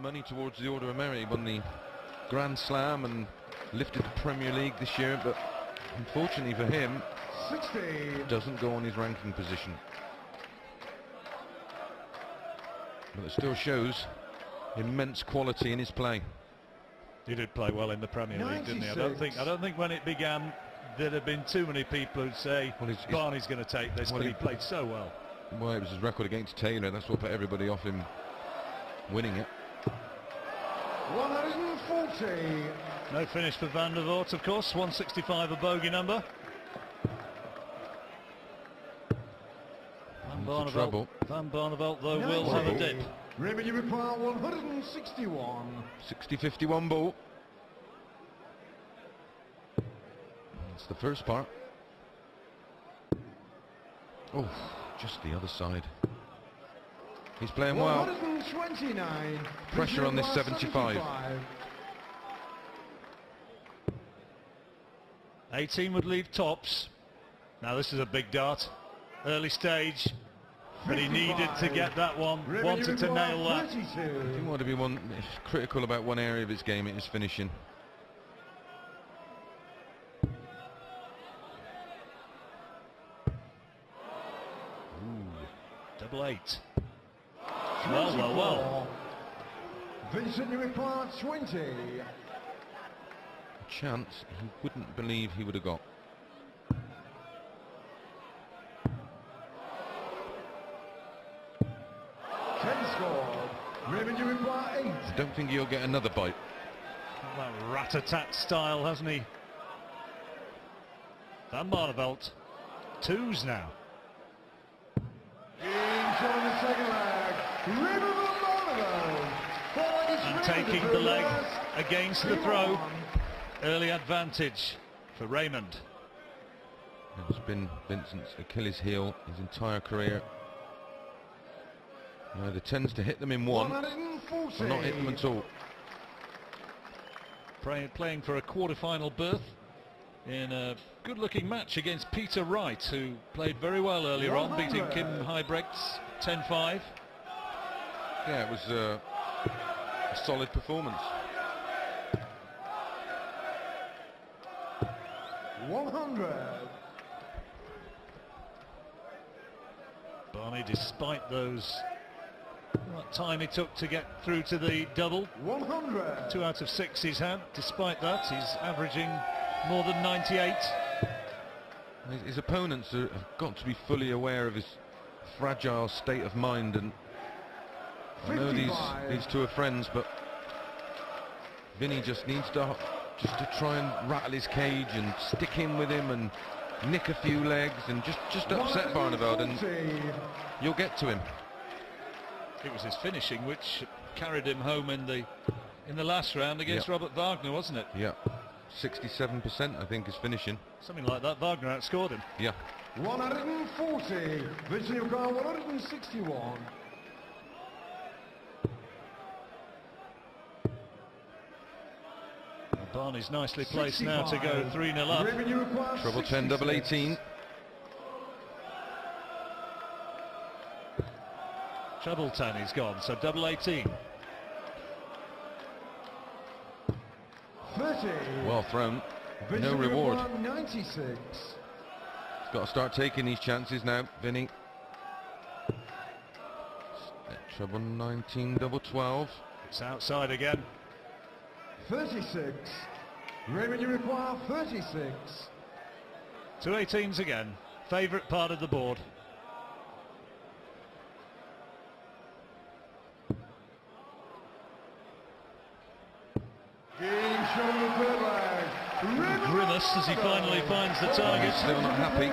money towards the Order of Merit. He won the Grand Slam and lifted the Premier League this year, but unfortunately for him, 60. Doesn't go on his ranking position. But it still shows immense quality in his play. He did play well in the Premier League, didn't he? I don't think when it began there'd have been too many people who'd say, well, Barney's going to take this, but he played so well. Well, it was his record against Taylor. That's what put everybody off him winning it. 140. No finish for Van der Voort, of course. 165, a bogey number. Van Barnevel, though, will have a dip. Revenue require 161. 60-51 ball. That's the first part. Oh, just the other side. He's playing well. 129. Pressure on this 75. 18 would leave tops. Now this is a big dart. Early stage. But he needed to get that one, wanted to nail that. If you want to be critical about one area of his game, it is finishing. Double 8. Well. Vincent, you require 20. A chance he wouldn't believe he would have got. Revenue require 8. I don't think he'll get another bite. That rat-a-tat style, hasn't he? Van Barnevel, 2s now. Into the second leg. Raymond van Barnevel. And taking the leg against the throw. Early advantage for Raymond. It's been Vincent's Achilles heel his entire career. He either tends to hit them in one or not hit them at all. Playing for a quarter-final berth in a good-looking match against Peter Wright, who played very well earlier on, beating Kim Huybrechts 10-5. Yeah, it was a solid performance. 100. Barney, despite that time he took to get through to the double. 100. 2 out of 6 he's had. Despite that, he's averaging more than 98. His opponents have got to be fully aware of his fragile state of mind, and I know these two are friends, but Vinny just needs to try and rattle his cage and stick in with him and nick a few legs and just upset Barnevel, and you'll get to him. It was his finishing which carried him home in the last round against Robert Wagner, wasn't it? Yeah, 67% I think is finishing. Something like that. Wagner outscored him. Yeah. 140. Vincent 161. Barney's nicely placed now to go 3-0 up. Treble 10, double 18. Treble 10 he's gone, so double 18. 30. Well thrown. No reward. 96. He's got to start taking these chances now, Vinny. Treble 19, double 12. It's outside again. 36. Raymond, you require 36. 2 18s again. Favourite part of the board. Grimace as he finally finds the target. Still not happy.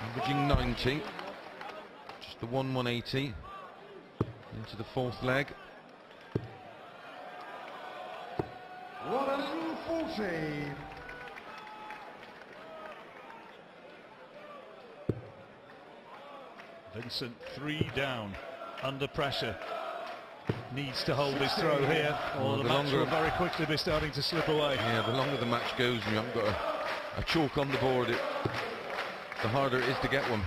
Averaging 90. Just the 180 into the fourth leg. 140. Vincent 3 down, under pressure. Needs to hold his throw here, or the match will very quickly be starting to slip away. Yeah, the longer the match goes and you haven't got a chalk on the board, the harder it is to get one.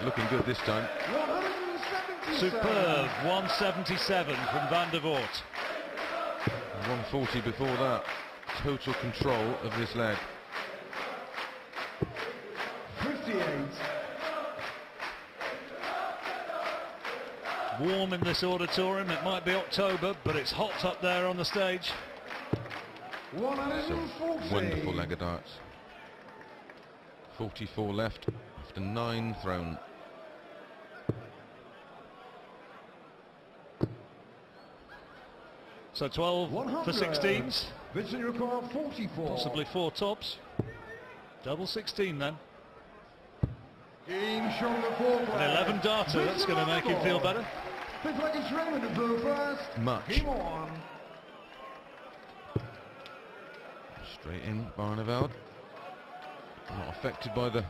Looking good this time. 170. Superb 177 from Van der Voort. 140 before that. Total control of this leg. 58. Warm in this auditorium. It might be October, but it's hot up there on the stage. It's a wonderful leg of darts. 44 left after 9 thrown. So 12 for 16s. Vincent require 44. Possibly 4 tops. Double 16 then. Game shot the fourth An leg. 11 darter, that's going to make him feel better. Fifth leg is Raymond van Barnevel first. Much. Game on. Straight in, Barnevel. Not affected by the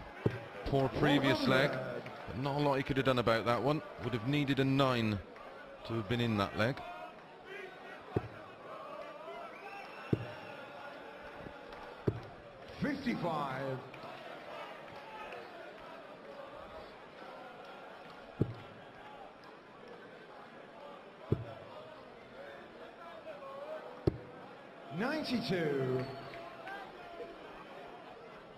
poor previous leg, but not a lot he could have done about that one. Would have needed a 9 to have been in that leg. $55. $92.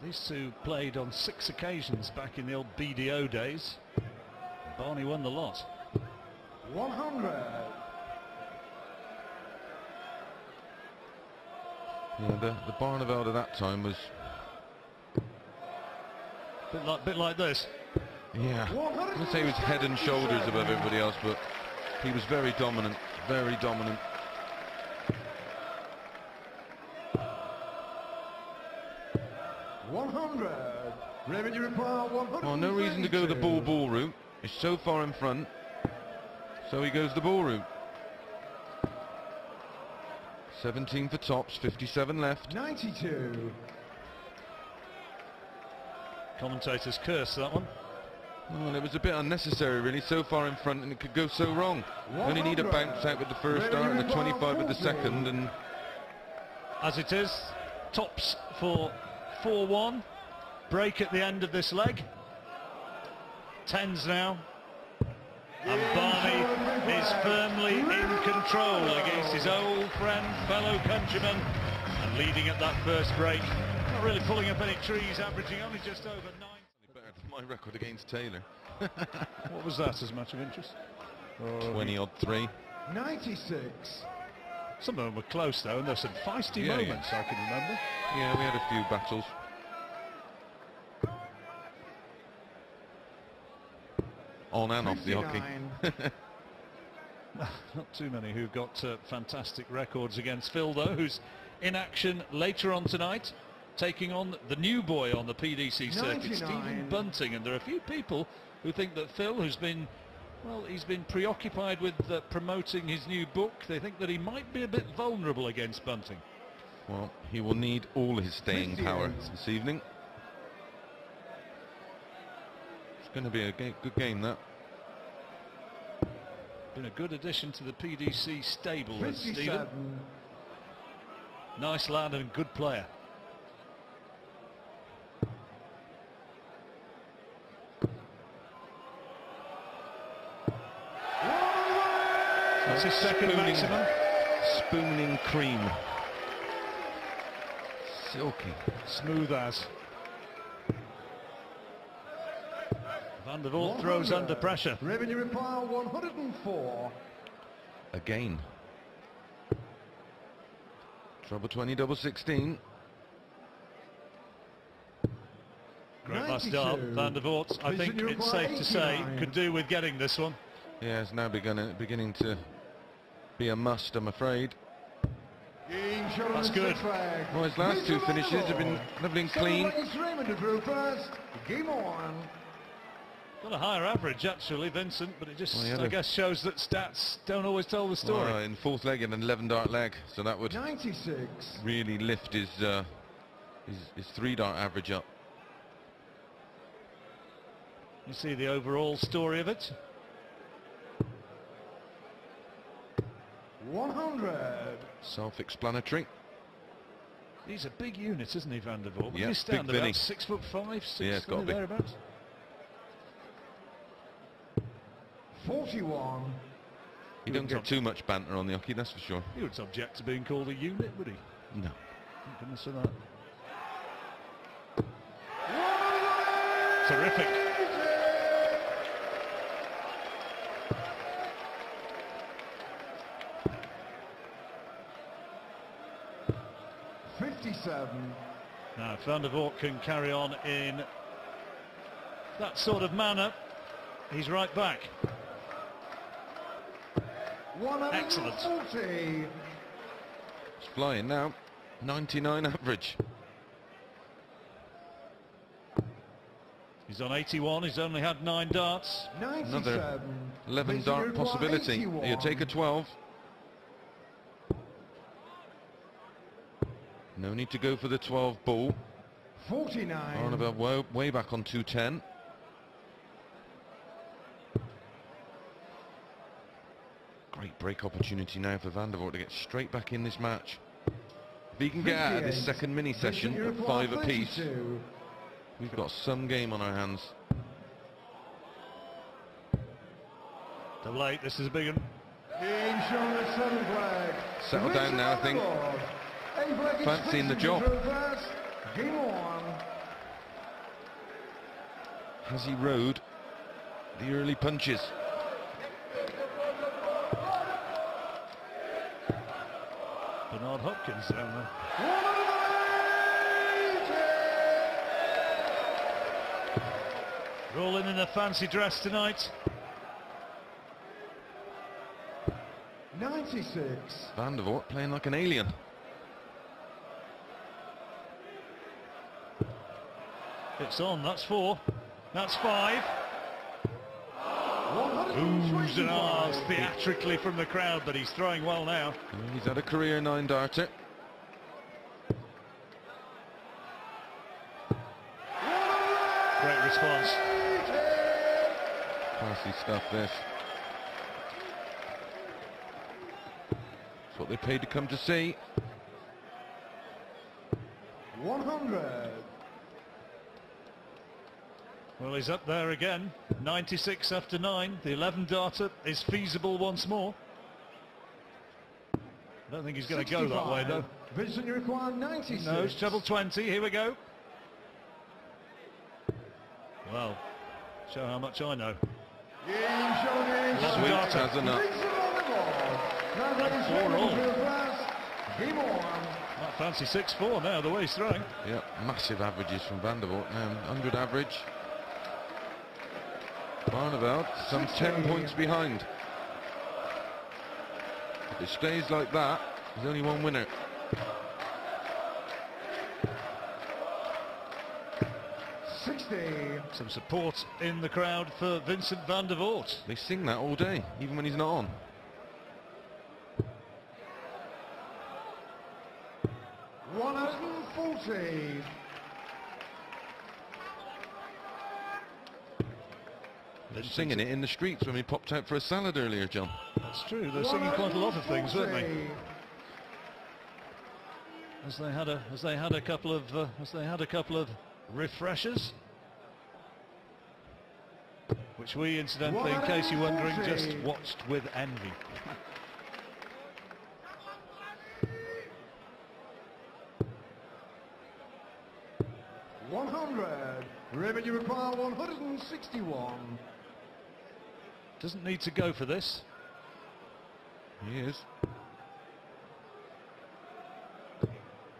These two played on 6 occasions back in the old BDO days. Barney won the lot. 100. Yeah, the Barnevel at that time was, Bit like this. yeah, I'm going to say he was head and shoulders above everybody else, but he was very dominant, very dominant. Revenue require 100. Well, no reason to go the ball route. He's so far in front, so he goes the ball route. 17 for tops, 57 left. 92. Commentators curse that one. Well, it was a bit unnecessary, really, so far in front, and it could go so wrong. Only need a bounce out with the first dart and a 25 with the second, and As it is, tops for 4-1. Break at the end of this leg. 10s now. And Barney is firmly in control against his old friend, fellow countryman, and leading at that first break. Not really pulling up any trees, averaging only just over 9. better than my record against Taylor. What was that as a matter of interest? 20-odd 3. 96. Some of them were close though, and there's some feisty moments I can remember. Yeah, we had a few battles. On and off the hockey. 59. Not too many who've got fantastic records against Phil though, who's in action later on tonight, taking on the new boy on the PDC circuit, 99. Stephen Bunting. And there are a few people who think that Phil, who's been, well, he's been preoccupied with promoting his new book. They think that he might be a bit vulnerable against Bunting. Well, he will need all his staying power this evening. It's going to be a good game, that. Been a good addition to the PDC stable, 57. Stephen. Nice lad and good player. That's his second maximum. Spooning cream. Silky. Smooth as. Van der Voort throws under pressure. Revenue require 104. Again. Trouble 20, double 16. Great last dart. Van der Voort, I think it's safe to say, could do with getting this one. Yeah, it's now beginning to be a must, I'm afraid. That's good. Well, his last two finishes have been lovely and clean. Raymond van Barnevel first. Game on. Got a higher average actually, Vincent, but it just, Well, I guess, shows that stats don't always tell the story. Well, in fourth leg and an 11 dart leg, so that would 96. really lift his 3 dart average up. You see the overall story of it. 100. Self-explanatory. He's a big unit, isn't he, Van der Voort? Yeah, You stand big about Vinny. 6'5", 6 Yeah, it's got to be. thereabouts. 41. You don't get too much banter on the hockey, that's for sure. He would object to being called a unit, would he? No. Thank goodness for that. Terrific. Now, if Van Voort can carry on in that sort of manner, he's right back. Excellent. It's flying now. 99 average. He's on 81. He's only had 9 darts. Another 11 dart possibility. You take a 12. No need to go for the 12 ball. 49. Barnevel way back on 210. Great break opportunity now for Van Voort to get straight back in this match. If he can get out of this second mini session at 5 apiece, we've got some game on our hands. Too late, this is a big one. Settle down now, I think. Fancying the job. Has he rode the early punches? Bernard Hopkins down there. Rolling in a fancy dress tonight. 96. Van Voort playing like an alien. It's on, that's 4. That's 5. Oohs and ahs theatrically from the crowd, but he's throwing well now. He's had a career 9-darter. Great response. Classy stuff, this. That's what they paid to come to see. 100. Well, he's up there again. 96 after 9. The 11 darter is feasible once more. I don't think he's going to go that way, though. Vincent, you require 96. No, it's treble 20. Here we go. Well, show how much I know. Sweet as enough. 4-all. That fancy 6-4 now, the way he's throwing. Yeah, massive averages from Van Voort now. 100 average. Barnevel, some 10 points behind. If it stays like that, there's only one winner. 60. Some support in the crowd for Vincent van der Voort. They sing that all day, even when he's not on. $140. They're singing it in the streets when we popped out for a salad earlier, John. That's true. They're singing quite a lot of things, weren't they? As they had a couple of refreshers, which we, incidentally, in case you're wondering, just watched with envy. Raymond, you require 161. Doesn't need to go for this. He is.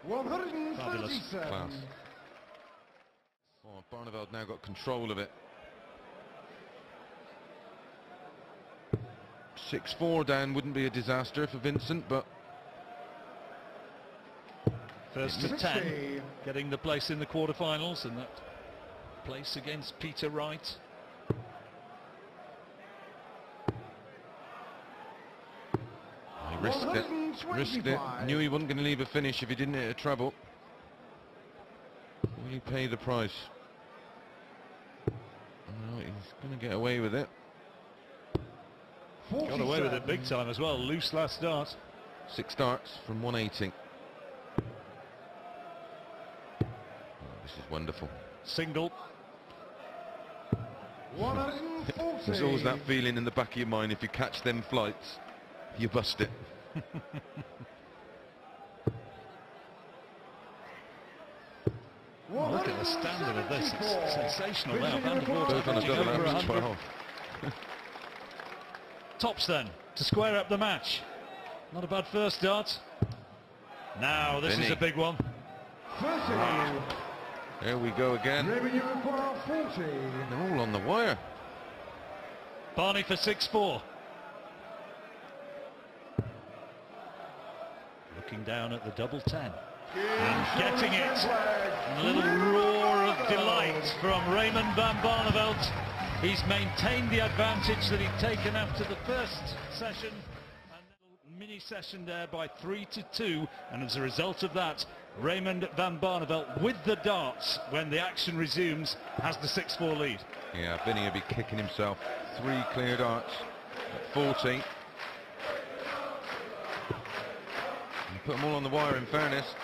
137. Class. Oh, Barnevel now got control of it. 6-4 down wouldn't be a disaster for Vincent, but first to 10, getting the place in the quarterfinals, and that place against Peter Wright. He risked it. Knew he wasn't going to leave a finish if he didn't hit a treble. Will he pay the price? No, he's going to get away with it. Got away with it big time as well. Loose last start. 6 darts from 180. Oh, this is wonderful. Single. 140. There's always that feeling in the back of your mind, if you catch them flights, you bust it. Well, look at the standard of this, it's sensational now. Van der Voort Both on a double over average 100. 12. Tops then, to square up the match. Not a bad first start. Now, this is a big one. There we go again. They're all on the wire. Barney for 6-4. Looking down at the double 10. And getting it. A little roar of delight from Raymond van Barnevel. He's maintained the advantage that he'd taken after the first session. And a little mini session there by 3-2. And as a result of that, Raymond van Barnevel with the darts when the action resumes has the 6-4 lead. Yeah, Vinny will be kicking himself. 3 clear darts at 40. And put them all on the wire, in fairness.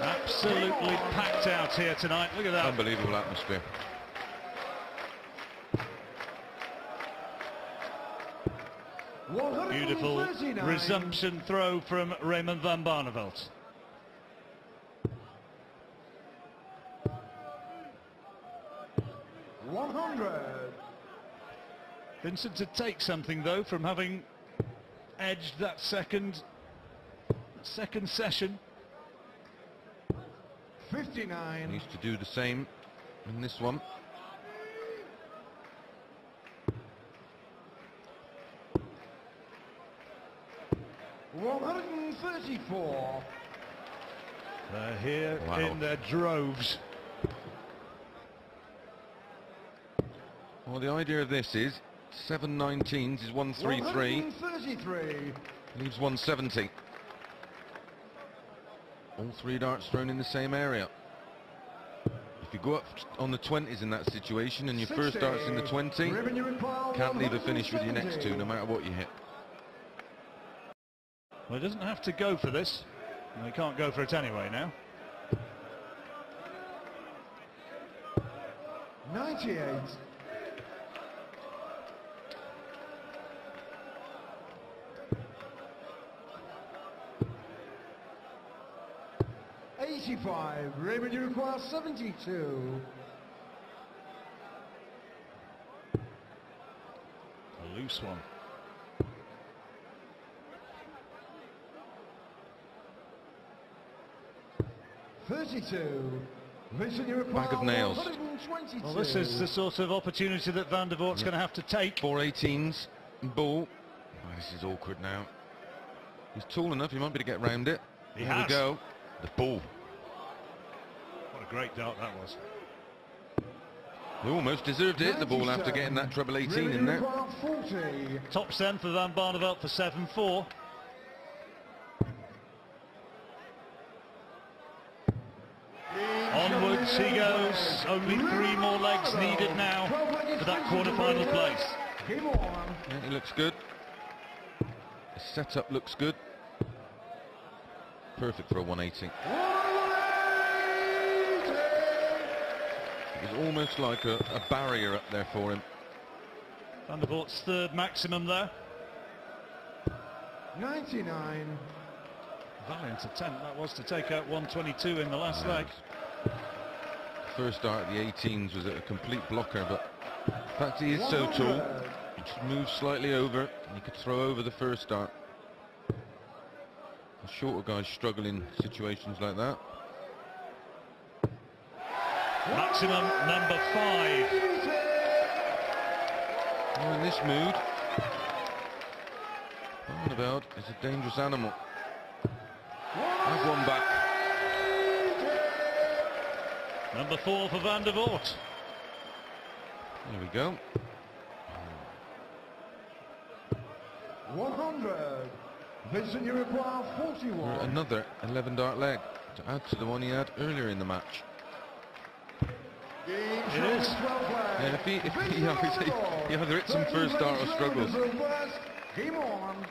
Absolutely packed out here tonight. Look at that. Unbelievable atmosphere. Beautiful resumption throw from Raymond van Barnevel. Vincent to take something though from having edged that second session. 59. Needs to do the same in this one. $134. They're here Wow. in their droves. Well, the idea of this is 7 19s is 133. 133. Leaves 170. All 3 darts thrown in the same area. If you go up on the 20s in that situation and your first dart's in the 20, can't leave a finish with your next 2, no matter what you hit. Well, he doesn't have to go for this. Well, he can't go for it anyway now. 98. $85. Raymond, you require 72. A loose one. $32. Vincent, you require Bag of nails. 122. Well, this is the sort of opportunity that Van der Voort's going to have to take. 4 18s and ball. Oh, this is awkward now. He's tall enough, he might be able to get round it. He There has. we go. The ball. What a great dart that was. He almost deserved it, the ball, after getting that treble 18 in there. 40. Tops then for Van Barnevel for 7-4. Onwards he goes. Only 3 more legs needed now for that quarter-final place. Game on. Yeah, he looks good. The setup looks good. Perfect for a 180. It was almost like a barrier up there for him. Van der Voort's 3rd maximum there. 99. Valiant attempt that was to take out 122 in the last leg. First dart at the 18s was a complete blocker, but the fact he is so tall, he just moves slightly over and he could throw over the first dart. The shorter guys struggle in situations like that. Maximum number 5. Well, in this mood, Barnevel is a dangerous animal. I've one back. Number 4 for Van der Voort. There we go. 100. Vincent, you require 41. Another 11 dart leg to add to the one he had earlier in the match. It is. Yeah, if he either hits some first dart or struggles. Game on.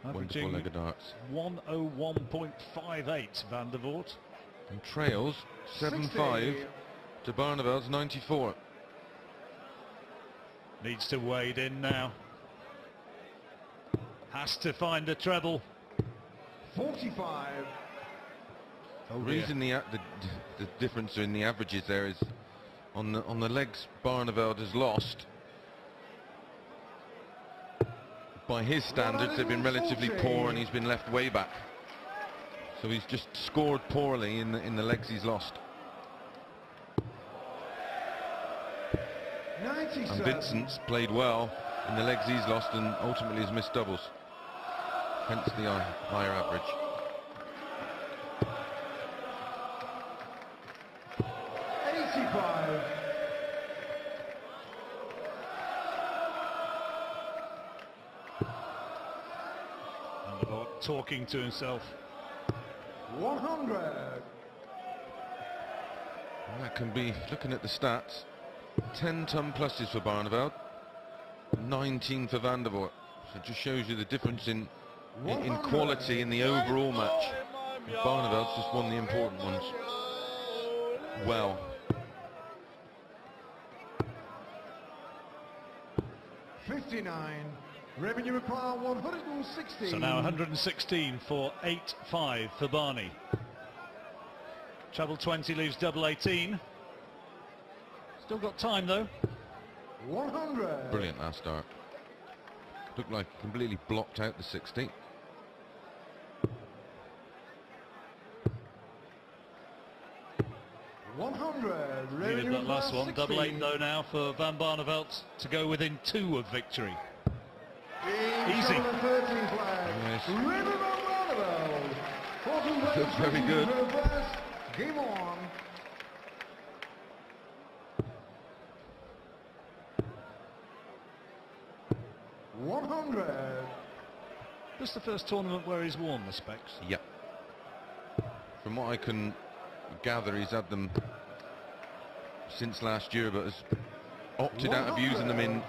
Wonderful leg of darts. 101.58 Van der Voort. and trails 7-5 to Barnevel's 94. Needs to wade in now. Has to find the treble. 45. The reason the difference in the averages there is on the legs Barnevel has lost. By his standards, they've been relatively poor, and he's been left way back. So he's just scored poorly in the legs he's lost. 97. And Vincent's played well in the legs he's lost, and ultimately has missed doubles. Hence the higher average. 85. Talking to himself. 100. Well, that can be, looking at the stats, 10 ton pluses for Barnevel, 19 for Van der Voort. So it just shows you the difference in quality in the overall match. Barnevel's just won the important ones well. Revenue require 116. So now 116 for 8-5 for Barney. Treble 20 leaves double 18. Still got time though. 100. Brilliant last start. Looked like completely blocked out the 60. Needed that last one. Double 8 though now for Van Barnevel to go within 2 of victory. Easy. Yes. Raymond van Barnevel. Looks very good. Game on. This is the first tournament where he's worn the specs. Yep. From what I can gather, he's had them since last year, but has opted out of using them in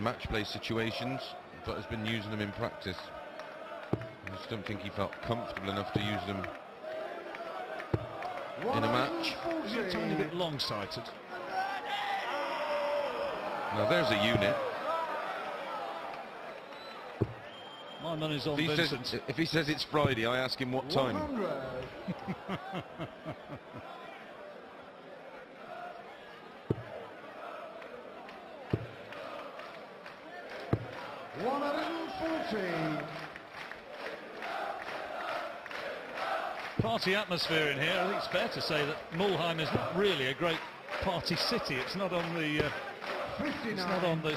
match play situations, but has been using them in practice. I just don't think he felt comfortable enough to use them in a match. Is he a tiny bit long-sighted? Now there's a unit. My money's on Vincent. If he says it's Friday, I ask him what time. 140. Party atmosphere in here. I think it's fair to say that Mulheim is not really a great party city. It's not on the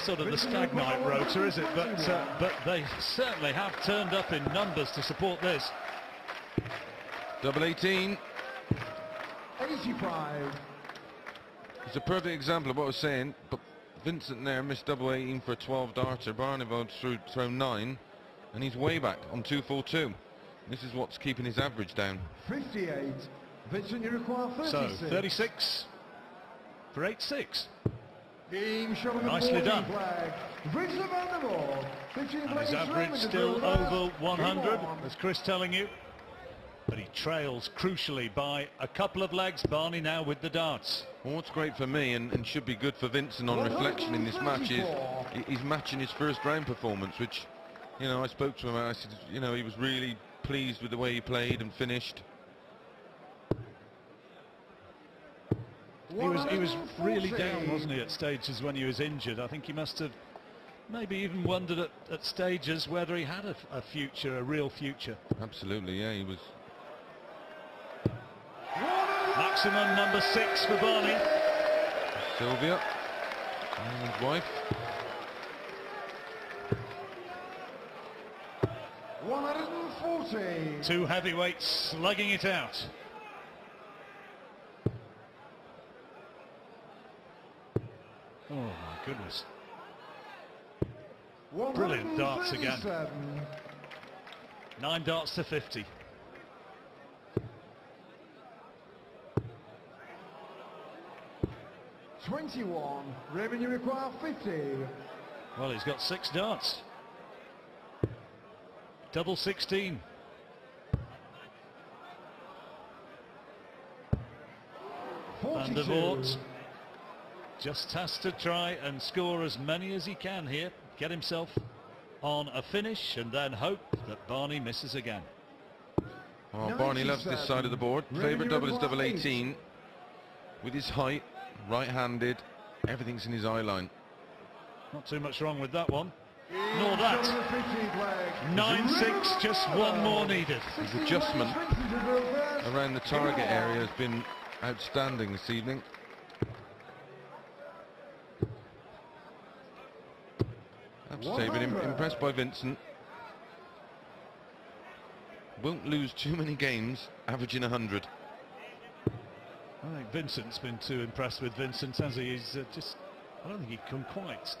sort of the stag night rotor, is it? But they certainly have turned up in numbers to support this. Double 18. 85. It's a perfect example of what I was saying, but Vincent there missed double 18 for a 12 darter. Barnevel thrown 9, and he's way back on 242. This is what's keeping his average down. 58. Vincent, you require 36. So 36 for 8-6. Nicely done. Vincent van der Voort. And his average still over 100, as Chris telling you. But he trails crucially by a couple of legs. Barney now with the darts. Well, what's great for me and should be good for Vincent on reflection in this match is he's matching his first round performance, which, you know, I spoke to him and I said, you know, he was really pleased with the way he played and finished. He was really down, wasn't he, at stages when he was injured? I think he must have maybe even wondered at stages whether he had a future, a real future. Absolutely, yeah, he was. Maximum number 6 for Barney. Sylvia and his wife. 140. 2 heavyweights slugging it out. Oh my goodness. Brilliant darts again. 9 darts to 50. $21. Revenue require 50. Well, he's got 6 darts. Double 16. Van der Voort just has to try and score as many as he can here, get himself on a finish, and then hope that Barney misses again. Well, Barney loves this side of the board. Favourite double is double 18. With his height, right-handed, everything's in his eye line. Not too much wrong with that one. Nor that. 9-6, just one more needed. His adjustment around the target area has been outstanding this evening. I have to say, been impressed by Vincent. Won't lose too many games, averaging 100. I think Vincent's been too impressed with Vincent, has he? He's just, I don't think he can quite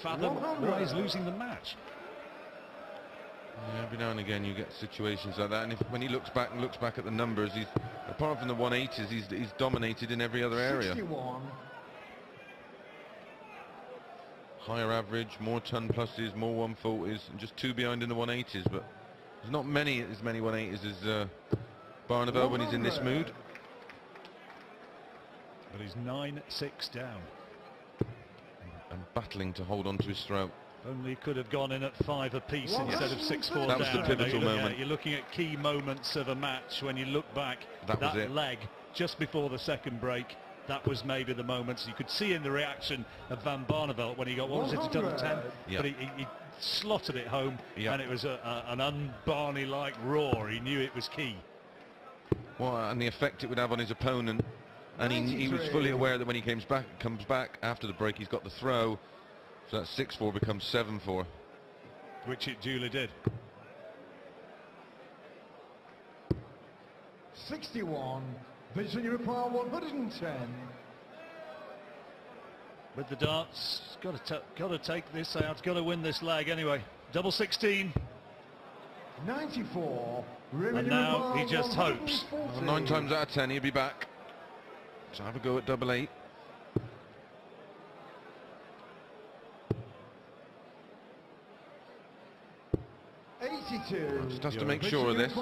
fathom why he's losing the match. Yeah, every now and again you get situations like that, and when he looks back at the numbers, he's, apart from the 180s, he's dominated in every other area. 61. Higher average, more ton pluses, more 140s, and just 2 behind in the 180s. But there's not as many 180s as Barnevel when he's in this mood. But he's 9-6 down. And battling to hold on to his throat. Only he could have gone in at 5 apiece instead of 6-4 down. That was the pivotal moment. You're looking at key moments of a match when you look back. That was it. Leg just before the second break. That was maybe the moments you could see in the reaction of Van Barnevel when he got, what was it, to double 10? Yeah. But he slotted it home, yeah. And it was an un-Barney-like roar. He knew it was key. Well, and the effect it would have on his opponent. And he was fully aware that when he comes back after the break, he's got the throw. So that 6-4 becomes 7-4. Which it duly did. 61. Vincent, you require 110. With the darts, got to take this out, got to win this leg anyway. Double 16. 94. And now he just hopes. Well, 9 times out of 10 he'll be back. So have a go at double 8. Just has to make sure of this.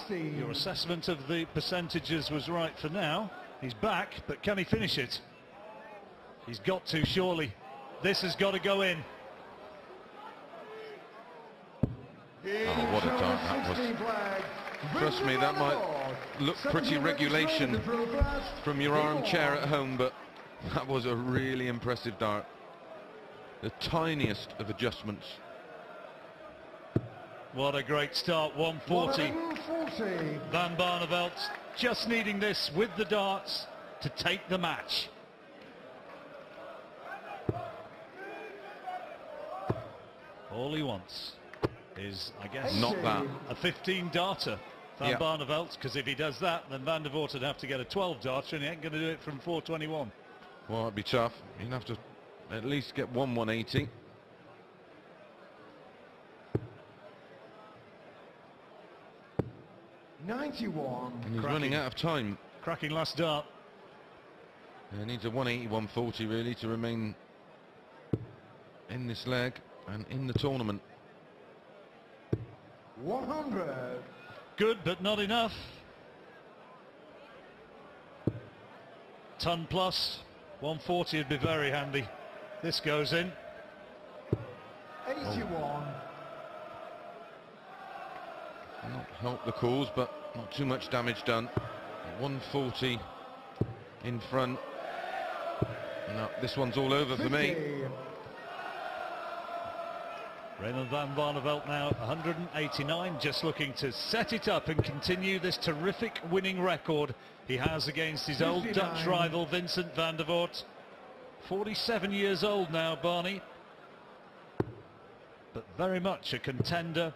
Your assessment of the percentages was right for now. He's back, but can he finish it? He's got to, surely. This has got to go in. Oh, what a dart that was. Trust me, that might look pretty regulation from your armchair at home, but that was a really impressive dart. The tiniest of adjustments. What a great start, 140. Van Barnevel just needing this with the darts to take the match. All he wants is, I guess, not that. A 15 darter. Van Barnevel, because if he does that, then Van der Voort would have to get a 12 darter, and he ain't going to do it from 421. Well, it'd be tough. He'd have to at least get 180. And he's running out of time. Cracking last dart. He needs a 180, 140 really to remain in this leg and in the tournament. 100. Good, but not enough. Ton plus, 140 would be very handy. This goes in. 81. Not help the cause, but not too much damage done. 140 in front. No, this one's all over 50. for me. Raymond van Barnevel now 189, just looking to set it up and continue this terrific winning record he has against his 59. old Dutch rival Vincent van der Voort. 47 years old now, Barney, but very much a contender,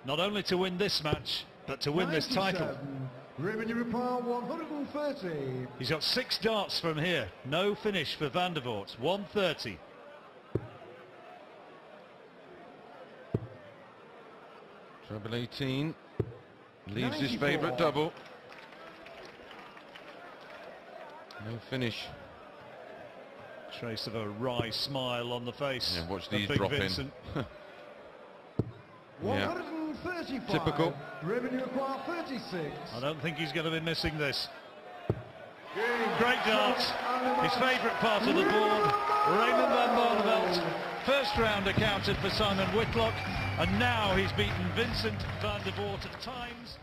not only to win this match, but to win 97. This title. Revenue require 130. He's got 6 darts from here. No finish for Van der Voort. 130. Treble 18. Leaves 94. his favourite double. No finish. Trace of a wry smile on the face. Yeah, watch these big drop Vincent. in. Yeah. 135. Typical. Revenue require 36. I don't think he's going to be missing this. Game great darts. His favourite part of the board, Raymond van Barnevel. First round accounted for Simon Whitlock, and now he's beaten Vincent van der Voort at times.